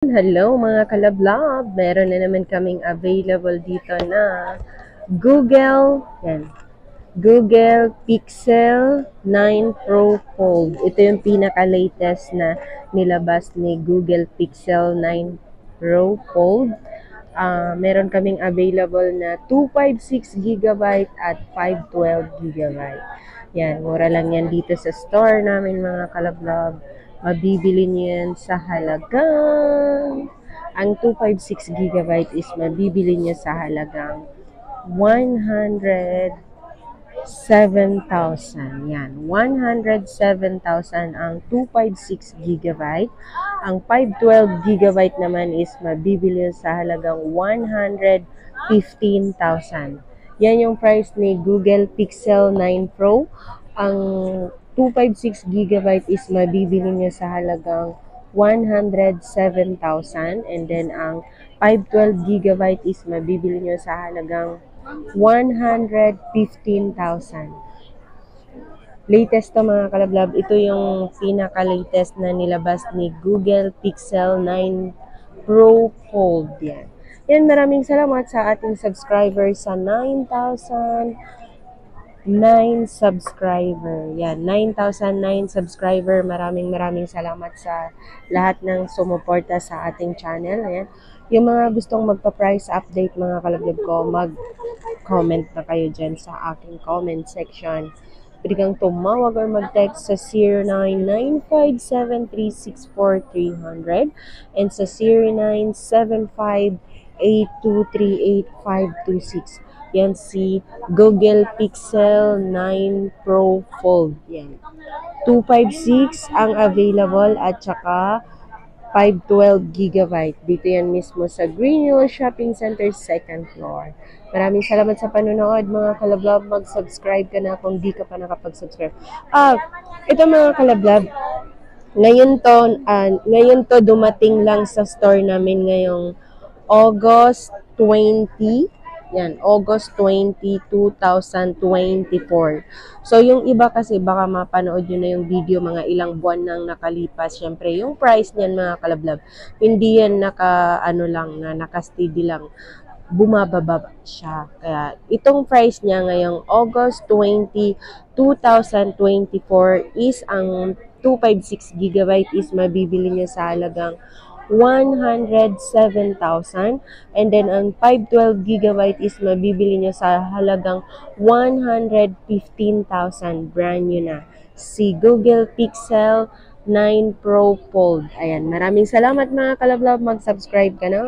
Hello mga kalablab! Meron na naman kaming available dito na Google Pixel 9 Pro Fold. Ito yung pinaka-latest na nilabas ni Google Pixel 9 Pro Fold. Meron kaming available na 256GB at 512GB. Yan, mura lang yan dito sa store namin mga kalablab. Mabibili niyo yan sa halagang, ang 256GB is mabibili niyo sa halagang 107,000. Yan, 107,000 ang 256GB. Ang 512GB naman is mabibili sa halagang 115,000. Yan yung price ni Google Pixel 9 Pro. Ang 256GB is mabibili niyo sa halagang 107,000, and then ang 512GB is mabibili niyo sa halagang 115,000. Latest to mga kalablab, ito yung pinaka-latest na nilabas ni Google Pixel 9 Pro Fold. Yan, maraming salamat sa ating subscribers sa 9,009 subscriber. Yan, 9,009 subscriber. Maraming salamat sa lahat ng sumuporta sa ating channel. Ayan. Yung mga gustong magpa-price update mga kalablab ko, mag-comment na kayo dyan sa aking comment section. Pwede kang tumawag or mag-text sa 09957364,300 and sa 097582385526. Yan si Google Pixel 9 Pro Fold. Yan. 256 ang available at saka 512GB. Dito yan mismo sa Greenhill Shopping Center, 2nd floor. Maraming salamat sa panonood mga kalablab. Mag-subscribe ka na kung di ka pa nakapag-subscribe. Ito mga kalablab, ngayon to dumating lang sa store namin ngayong August 20. Yan, August 20, 2024. So, yung iba kasi baka mapanood nyo na yung video mga ilang buwan nang nakalipas. Siyempre, yung price niyan mga kalablab, hindi yan naka-steady lang. Bumababa siya. Kaya, itong price niya ngayong August 20, 2024 is ang 256GB is mabibili niya sa halagang 107,000, and then ang 512GB is mabibili nyo sa halagang 115,000. Brand new na si Google Pixel 9 Pro Fold. Ayan, maraming salamat mga kalablab. Mag-subscribe ka na.